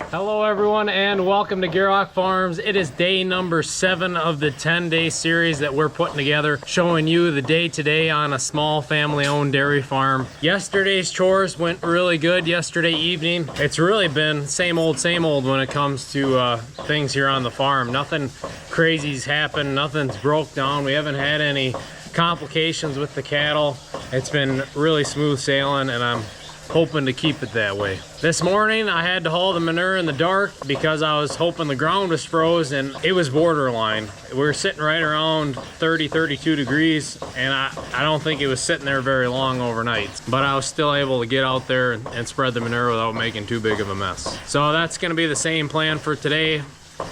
Hello everyone and welcome to Gierok Farms. It is day number 7 of the 10-day series that we're putting together, showing you the day-to-day on a small family-owned dairy farm. Yesterday's chores went really good yesterday evening. It's really been same old when it comes to things here on the farm. Nothing crazy's happened, nothing's broke down. We haven't had any complications with the cattle. It's been really smooth sailing and I'm hoping to keep it that way. This morning I had to haul the manure in the dark because I was hoping the ground was froze and it was borderline. We were sitting right around 30-32 degrees and I don't think it was sitting there very long overnight, but I was still able to get out there and spread the manure without making too big of a mess. So that's going to be the same plan for today.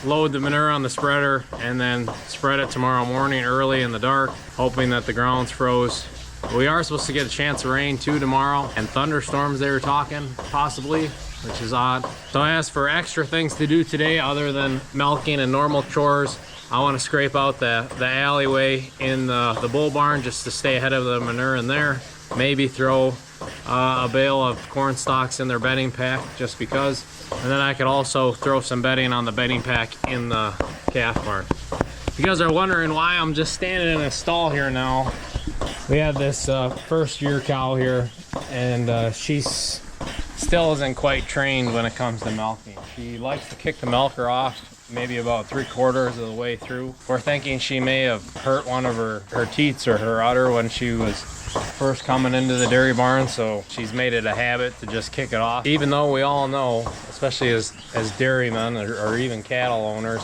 Load the manure on the spreader and then spread it tomorrow morning early in the dark, hoping that the ground's froze. We are supposed to get a chance of rain too tomorrow, and thunderstorms they were talking, possibly, which is odd. So as for extra things to do today other than milking and normal chores, I want to scrape out the alleyway in the bull barn just to stay ahead of the manure in there. Maybe throw a bale of corn stalks in their bedding pack just because. And then I could also throw some bedding on the bedding pack in the calf barn. If you guys are wondering why I'm just standing in a stall here now, we have this first year cow here and she's still isn't quite trained when it comes to milking. She likes to kick the milker off maybe about 3/4 of the way through. We're thinking she may have hurt one of her teats or her udder when she was first coming into the dairy barn, so she's made it a habit to just kick it off. Even though we all know, especially as dairymen or even cattle owners,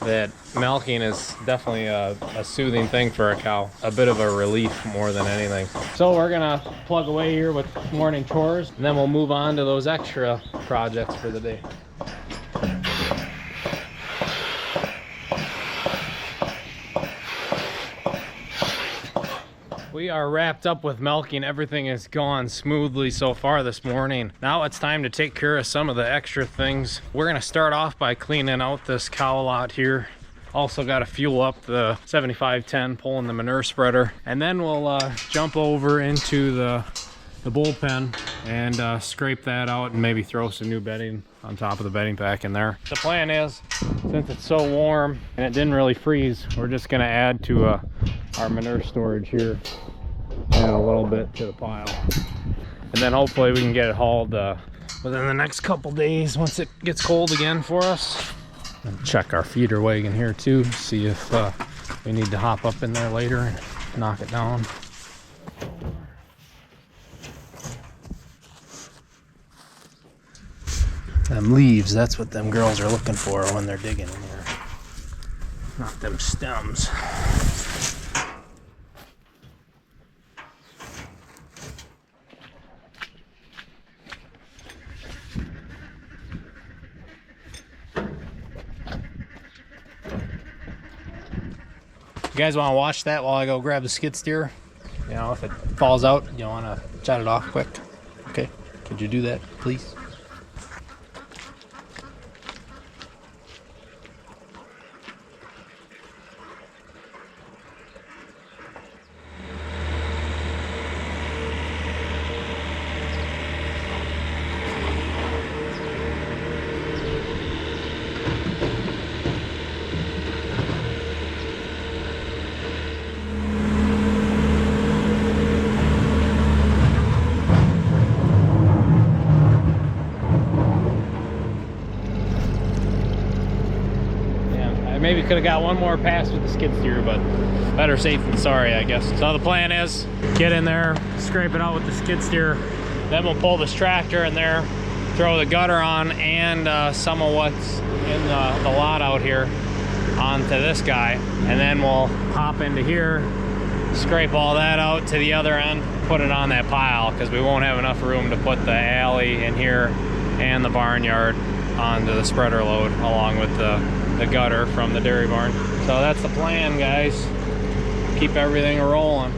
that milking is definitely a soothing thing for a cow, a bit of a relief more than anything. So we're gonna plug away here with morning chores and then we'll move on to those extra projects for the day. We are wrapped up with milking. Everything has gone smoothly so far this morning. Now it's time to take care of some of the extra things. We're gonna start off by cleaning out this cow lot here. Also got to fuel up the 7510, pulling the manure spreader. And then we'll jump over into the bullpen and scrape that out and maybe throw some new bedding on top of the bedding pack in there. The plan is, since it's so warm and it didn't really freeze, we're just gonna add to our manure storage here and a little bit to the pile. And then hopefully we can get it hauled within the next couple days once it gets cold again for us. And check our feeder wagon here too, see if we need to hop up in there later and knock it down. Them leaves, that's what them girls are looking for when they're digging in here. Not them stems. You guys want to watch that while I go grab the skid steer? You know, if it falls out, you want to shut it off quick. Okay, could you do that, please? could have got one more pass with the skid steer, but better safe than sorry, I guess. So the plan is get in there, scrape it out with the skid steer, then we'll pull this tractor in there, throw the gutter on and some of what's in the lot out here onto this guy, and then we'll hop into here, scrape all that out to the other end, put it on that pile, because we won't have enough room to put the alley in here and the barnyard onto the spreader load along with the gutter from the dairy barn. So that's the plan, guys. Keep everything rolling.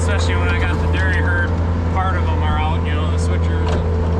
especially when I got the dairy herd. Part of them are out, you know, the switchers.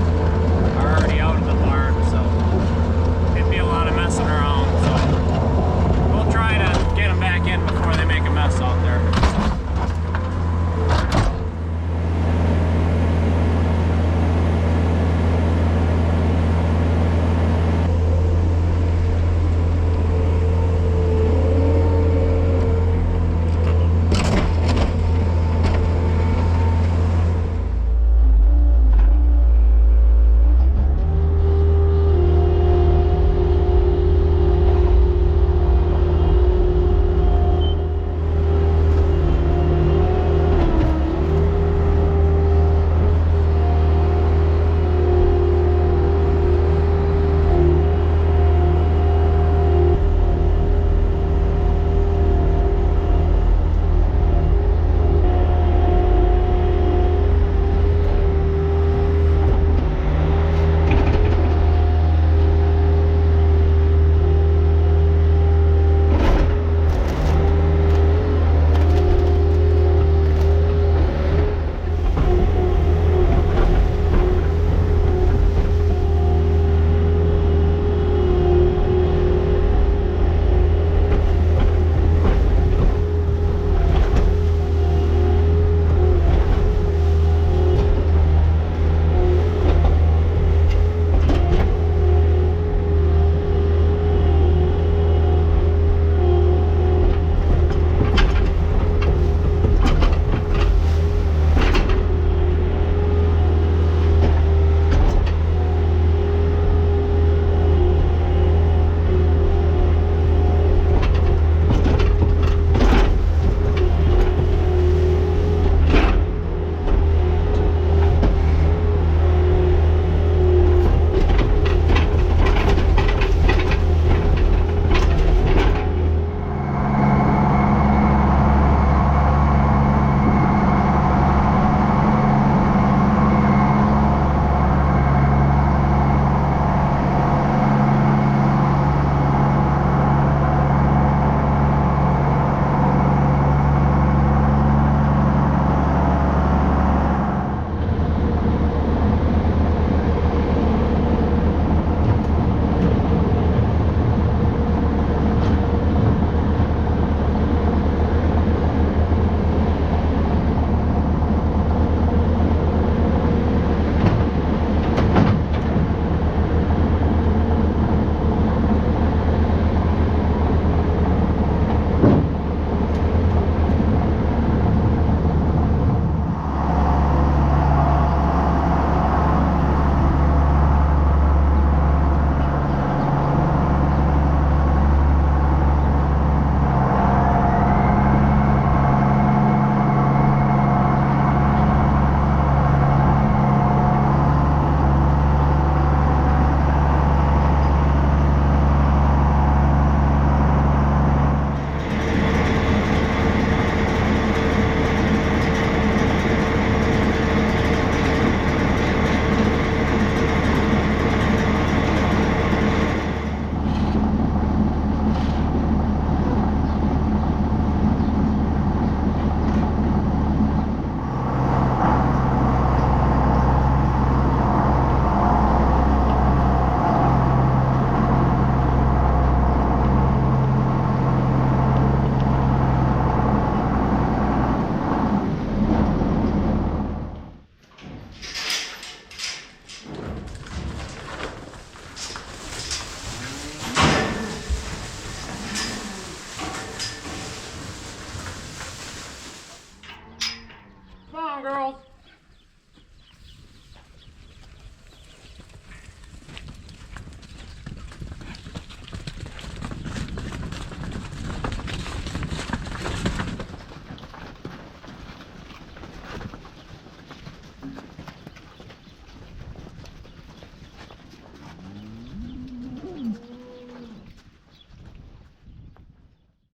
girls.